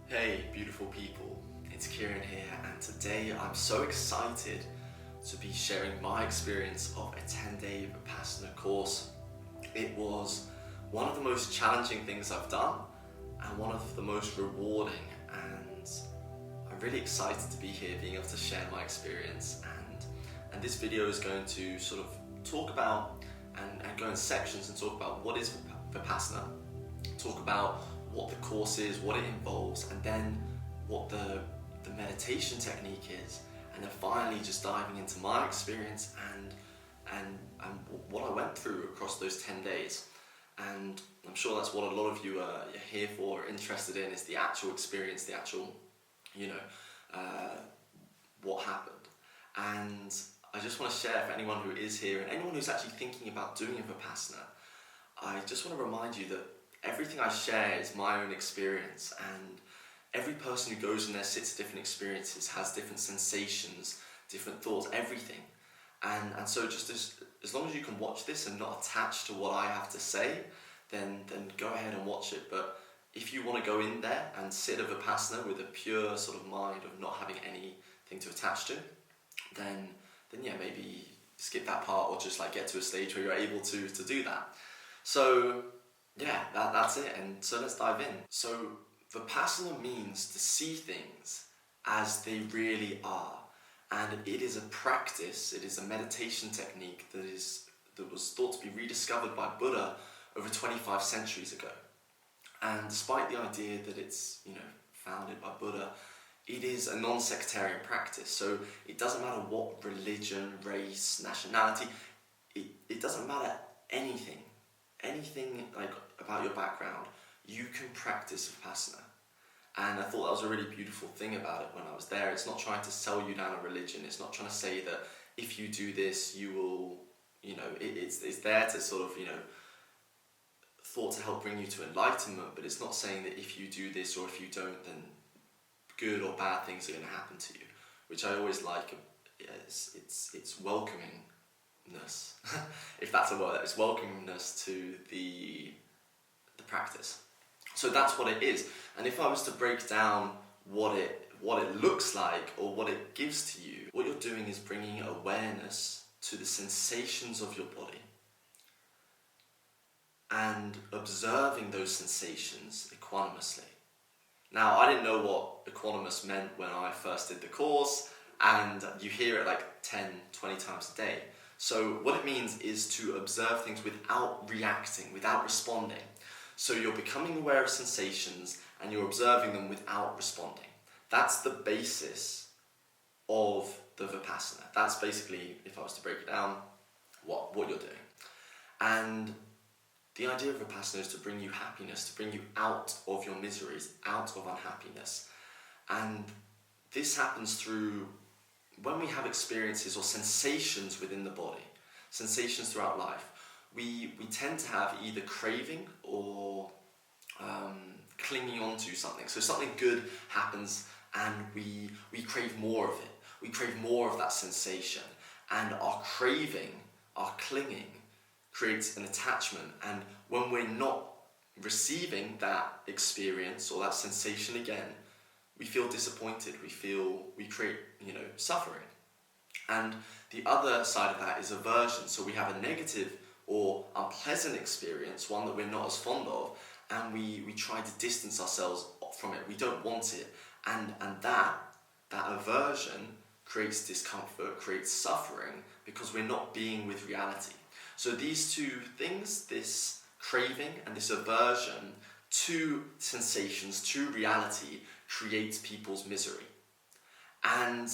Hey beautiful people, it's Kieran here, and today I'm so excited to be sharing my experience of a 10-day Vipassana course. It was one of the most challenging things I've done and one of the most rewarding, and I'm really excited to be here being able to share my experience, and this video is going to sort of talk about and go in sections and talk about what is Vipassana, talk about what the course is, what it involves, and then what the meditation technique is, and then finally just diving into my experience and what I went through across those 10 days. And I'm sure that's what a lot of you are here for, interested in, is the actual experience, the actual, what happened. And I just want to share for anyone who is here and anyone who's actually thinking about doing a Vipassana, I just want to remind you that everything I share is my own experience, and every person who goes in there sits at different experiences, has different sensations, different thoughts, everything. And so just as long as you can watch this and not attach to what I have to say, then go ahead and watch it. But if you want to go in there and sit a Vipassana with a pure sort of mind of not having anything to attach to, then yeah, maybe skip that part, or just like get to a stage where you're able to do that. So yeah, that's it, and so let's dive in. So Vipassana means to see things as they really are, and it is a practice, it is a meditation technique that was thought to be rediscovered by Buddha over 25 centuries ago. And despite the idea that it's founded by Buddha, it is a non-sectarian practice. So it doesn't matter what religion, race, nationality, it doesn't matter anything like about your background, you can practice Vipassana. And I thought that was a really beautiful thing about it when I was there. It's not trying to sell you down a religion. It's not trying to say that if you do this, you will, it's there to sort of, thought to help bring you to enlightenment, but it's not saying that if you do this or if you don't, then good or bad things are going to happen to you, which I always like. It's welcomingness, if that's a word, it's welcomingness to the practice. So that's what it is. And if I was to break down what it looks like or what it gives to you, what you're doing is bringing awareness to the sensations of your body and observing those sensations equanimously. Now, I didn't know what equanimous meant when I first did the course, and you hear it like 10, 20 times a day. So what it means is to observe things without reacting, without responding. So you're becoming aware of sensations and you're observing them without responding. That's the basis of the Vipassana. That's basically, if I was to break it down, what you're doing. And the idea of Vipassana is to bring you happiness, to bring you out of your miseries, out of unhappiness. And this happens through when we have experiences or sensations within the body, sensations throughout life. We tend to have either craving or clinging on to something. So something good happens and we crave more of it. We crave more of that sensation. And our craving, our clinging, creates an attachment. And when we're not receiving that experience or that sensation again, we feel disappointed. We create, suffering. And the other side of that is aversion. So we have a negative or unpleasant experience, one that we're not as fond of, and we try to distance ourselves from it. We don't want it. And that aversion creates discomfort, creates suffering, because we're not being with reality. So these two things, this craving and this aversion to sensations, to reality, creates people's misery. And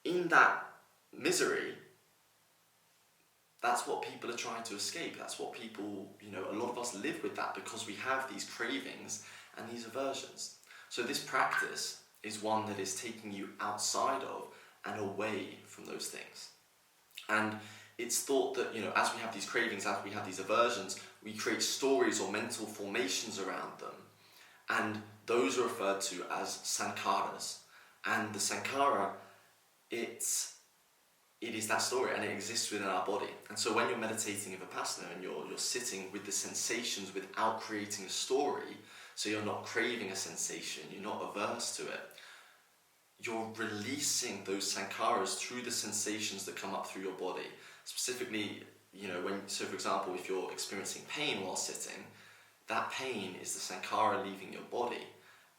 in that misery, that's what people are trying to escape. That's what people, a lot of us live with that because we have these cravings and these aversions. So this practice is one that is taking you outside of and away from those things. And it's thought that, as we have these cravings, as we have these aversions, we create stories or mental formations around them. And those are referred to as sankharas. And the sankhara, it is that story, and it exists within our body. And so when you're meditating in Vipassana and you're sitting with the sensations without creating a story, so you're not craving a sensation, you're not averse to it. You're releasing those sankharas through the sensations that come up through your body. Specifically, so for example, if you're experiencing pain while sitting, that pain is the sankhara leaving your body.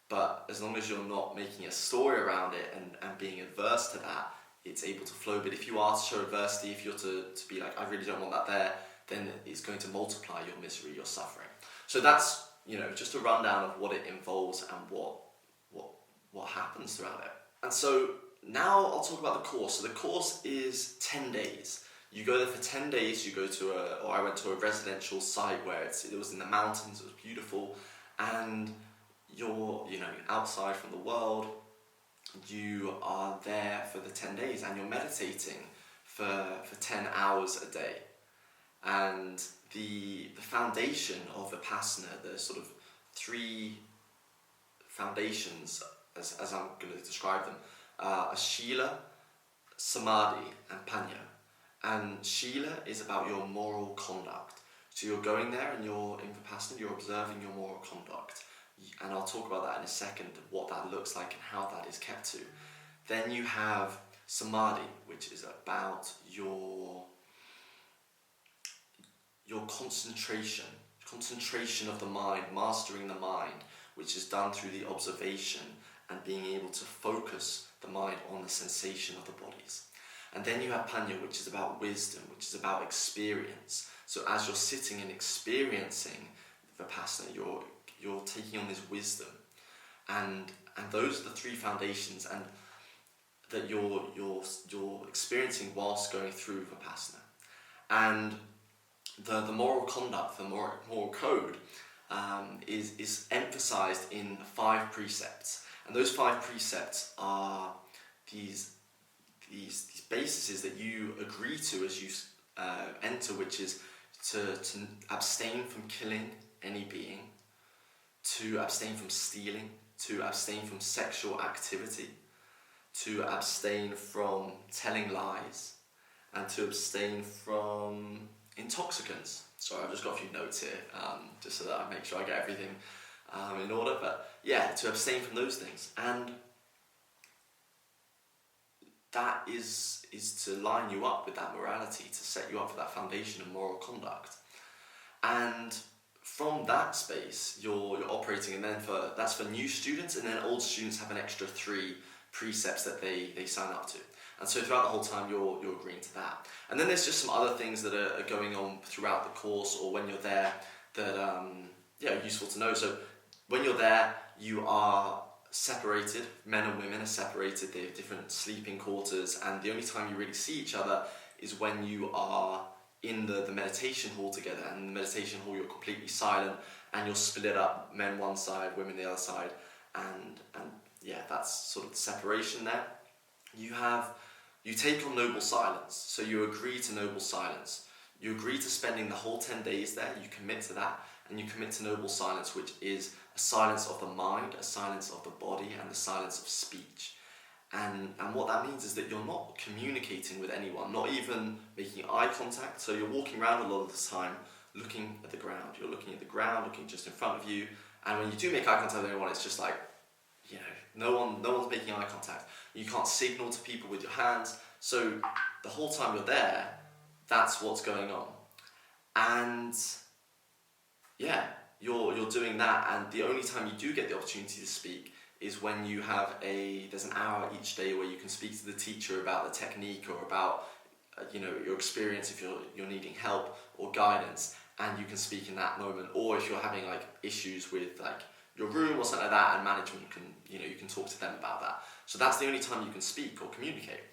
But as long as you're not making a story around it and being adverse to that, it's able to flow. But if you are to show adversity, if you're to be like, I really don't want that there, then it's going to multiply your misery, your suffering. So that's, just a rundown of what it involves and what happens throughout it. And so now I'll talk about the course. So the course is 10 days. You go there for 10 days, I went to a residential site where it was in the mountains, it was beautiful, and you're, outside from the world. You are there for the 10 days and you're meditating for 10 hours a day. And the foundation of Vipassana, the sort of three foundations, as I'm going to describe them, are Shila, Samadhi and Panya. And Shila is about your moral conduct. So you're going there and you're in Vipassana, you're observing your moral conduct. And I'll talk about that in a second, what that looks like and how that is kept to. Then you have Samadhi, which is about your concentration of the mind, mastering the mind, which is done through the observation and being able to focus the mind on the sensation of the bodies. And then you have Panya, which is about wisdom, which is about experience. So as you're sitting and experiencing Vipassana, you're taking on this wisdom, and those are the three foundations and that you're experiencing whilst going through Vipassana. And the moral conduct, the moral code, is emphasized in 5 precepts, and those 5 precepts are these bases that you agree to as you enter, which is to abstain from killing any being, to abstain from stealing, to abstain from sexual activity, to abstain from telling lies, and to abstain from intoxicants. Sorry, I've just got a few notes here, just so that I make sure I get everything in order. But yeah, to abstain from those things. And that is to line you up with that morality, to set you up for that foundation of moral conduct. And from that space, you're operating, and then that's for new students, and then old students have an extra 3 precepts that they sign up to. And so throughout the whole time, you're agreeing to that. And then there's just some other things that are going on throughout the course or when you're there that are useful to know. So when you're there, you are separated. Men and women are separated. They have different sleeping quarters, and the only time you really see each other is when you are in the meditation hall together. And in the meditation hall, you're completely silent, and you're split up, men one side, women the other side, and that's sort of the separation there. You take on noble silence, so you agree to noble silence. You agree to spending the whole 10 days there, you commit to that, and you commit to noble silence, which is a silence of the mind, a silence of the body, and the silence of speech. And what that means is that you're not communicating with anyone, not even making eye contact. So you're walking around a lot of the time looking at the ground. You're looking at the ground, looking just in front of you. And when you do make eye contact with anyone, it's just like, no one's making eye contact. You can't signal to people with your hands. So the whole time you're there, that's what's going on. And you're doing that. And the only time you do get the opportunity to speak is when you have there's an hour each day where you can speak to the teacher about the technique or about your experience if you're needing help or guidance, and you can speak in that moment. Or if you're having issues with your room or something like that, and management can you can talk to them about that. So that's the only time you can speak or communicate.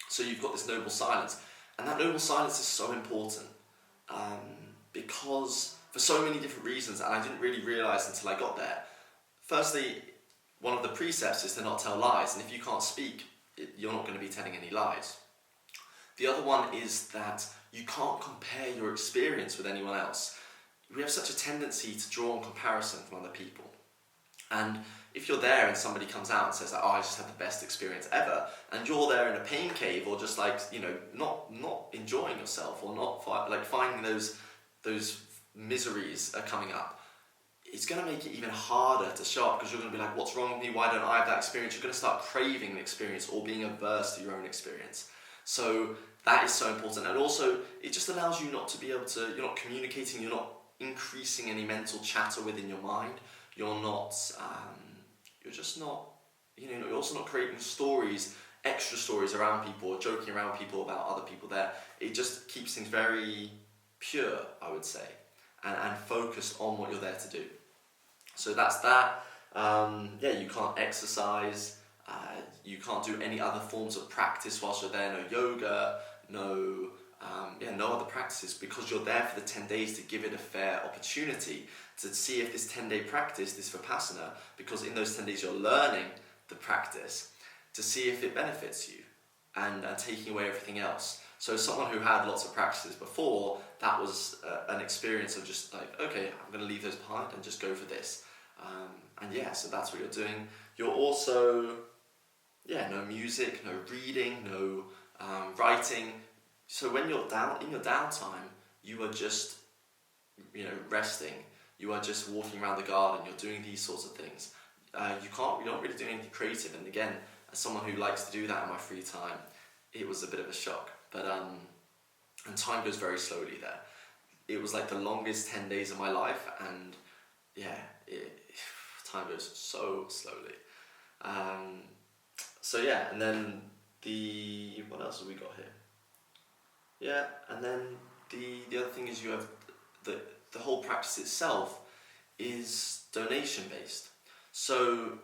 So you've got this noble silence, and that noble silence is so important because for so many different reasons, and I didn't really realise until I got there. Firstly, one of the precepts is to not tell lies, and if you can't speak, you're not going to be telling any lies. The other one is that you can't compare your experience with anyone else. We have such a tendency to draw on comparison from other people. And if you're there and somebody comes out and says I just had the best experience ever, and you're there in a pain cave or just not enjoying yourself or not finding those miseries are coming up, it's going to make it even harder to show up, because you're going to be like, what's wrong with me? Why don't I have that experience? You're going to start craving an experience or being averse to your own experience. So that is so important. And also, it just allows you not to be able to, you're not communicating, you're not increasing any mental chatter within your mind. You're not, you're just not, you're also not creating stories, extra stories around people or joking around people about other people there. It just keeps things very pure, I would say, and focused on what you're there to do. So that's that. You can't exercise, you can't do any other forms of practice whilst you're there, no yoga, no other practices, because you're there for the 10 days to give it a fair opportunity to see if this 10-day practice, this Vipassana, because in those 10 days you're learning the practice, to see if it benefits you and taking away everything else. So someone who had lots of practices before, that was an experience of just like, okay, I'm going to leave those behind and just go for this. So that's what you're doing. You're also, no music, no reading, no writing. So when you're in your downtime, you are just, resting. You are just walking around the garden. You're doing these sorts of things. You're not really doing anything creative. And again, as someone who likes to do that in my free time, it was a bit of a shock. But and time goes very slowly there. It was like the longest 10 days of my life, and time goes so slowly. And then what else have we got here? And then the other thing is you have the whole practice itself is donation based. So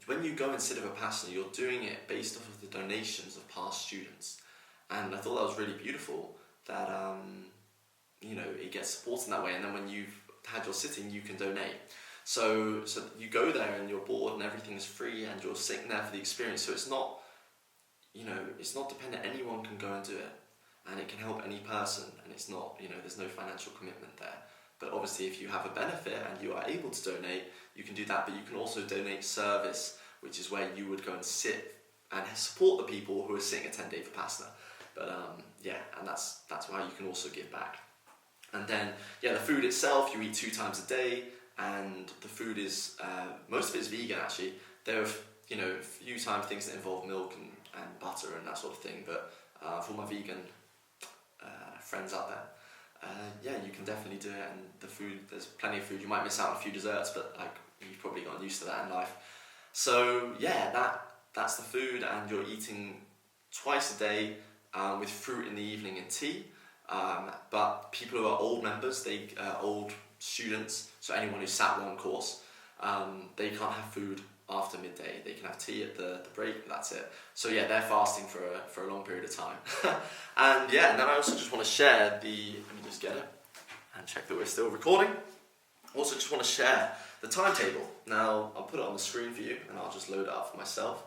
when you go and sit a Vipassana, you're doing it based off of the donations of past students. And I thought that was really beautiful that, it gets supported in that way. And then when you've had your sitting, you can donate. So you go there and you're bored and everything's free and you're sitting there for the experience. So it's not, it's not dependent. Anyone can go and do it. And it can help any person. And it's not, there's no financial commitment there. But obviously if you have a benefit and you are able to donate, you can do that. But you can also donate service, which is where you would go and sit and support the people who are sitting a 10-day Vipassana. But and that's why you can also give back. And then, the food itself, you eat 2 times a day, and the food is, most of it is vegan actually. There are, a few times things that involve milk and butter and that sort of thing, but for my vegan friends out there, you can definitely do it. And the food, there's plenty of food. You might miss out on a few desserts, but you've probably gotten used to that in life. So that's the food, and you're eating twice a day with fruit in the evening and tea. But people who are old members, old students, so anyone who's sat one course, they can't have food after midday. They can have tea at the break, but that's it. So they're fasting for a long period of time. And then I also just want to share let me just get it and check that we're still recording. Also just want to share the timetable. Now I'll put it on the screen for you and I'll just load it up for myself.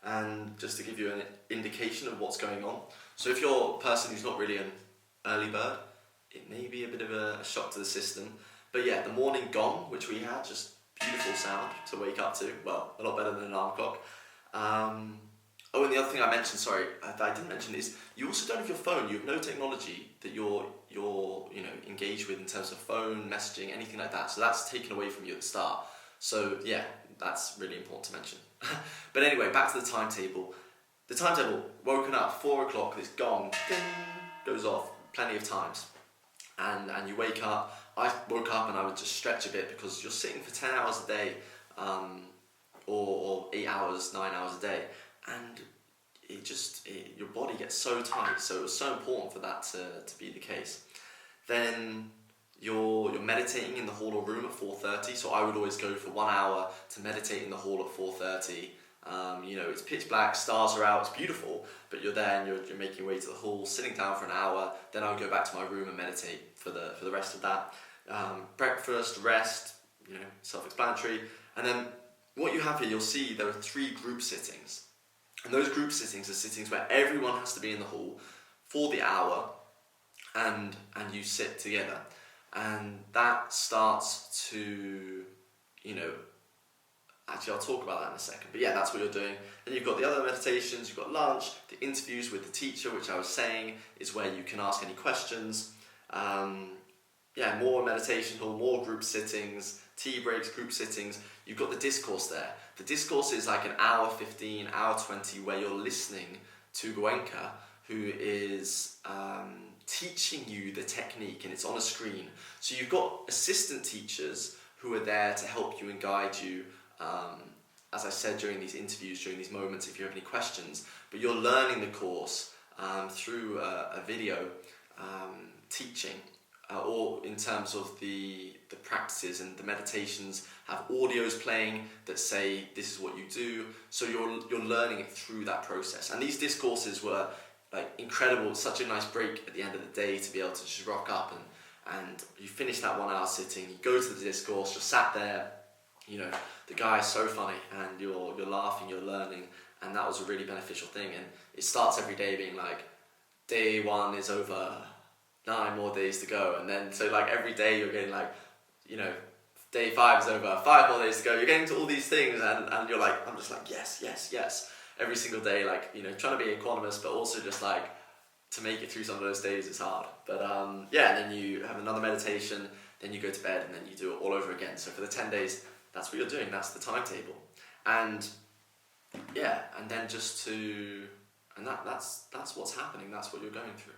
And just to give you an indication of what's going on. So if you're a person who's not really an early bird, it may be a bit of a shock to the system. But the morning gong, which we had, just beautiful sound to wake up to. Well, a lot better than an alarm clock. And the other thing I mentioned, that I didn't mention is you also don't have your phone. You have no technology that you're engaged with in terms of phone, messaging, anything like that. So that's taken away from you at the start. So that's really important to mention. But anyway, back to the timetable. The timetable, woken up 4 o'clock, this gong, ding, goes off plenty of times. And you wake up. I woke up and I would just stretch a bit, because you're sitting for 10 hours a day, or 8 hours, 9 hours a day. And your body gets so tight. So it was so important for that to be the case. Then you're meditating in the hall or room at 4:30. So I would always go for 1 hour to meditate in the hall at 4:30. It's pitch black, stars are out, it's beautiful, but you're there and you're making your way to the hall, sitting down for an hour. Then I would go back to my room and meditate for the rest of that. Breakfast, rest, self-explanatory. And then what you have here, you'll see there are 3 group sittings. And those group sittings are sittings where everyone has to be in the hall for the hour, and you sit together. And that starts to, actually I'll talk about that in a second, but that's what you're doing. Then you've got the other meditations, you've got lunch, the interviews with the teacher, which I was saying is where you can ask any questions. yeah, more meditation hall, more group sittings, tea breaks, group sittings. You've got the discourse there. The discourse is like an hour 15, hour 20, where you're listening to Goenka, who is teaching you the technique, and it's on a screen. So you've got assistant teachers who are there to help you and guide you, as I said during these interviews, during these moments, if you have any questions. But you're learning the course through a video teaching, or in terms of the practices, and the meditations have audios playing that say this is what you do. So you're learning it through that process. And these discourses were like incredible. Such a nice break at the end of the day to be able to just rock up and you finish that 1 hour sitting, you go to the discourse, you're sat there, you know, the guy is so funny, and you're laughing, you're learning, and that was a really beneficial thing. And it starts every day being like, day 1 is over, 9 more days to go, and then so like every day you're getting like, you know, day 5 is over, 5 more days to go. You're getting to all these things, and you're like, I'm just like, yes, yes, yes, every single day, like, you know, trying to be equanimous, but also just like to make it through some of those days is hard. But yeah, and then you have another meditation, then you go to bed, and then you do it all over again. So for the 10 days, that's what you're doing. That's the timetable, and yeah, and then just to, and that's what's happening. That's what you're going through.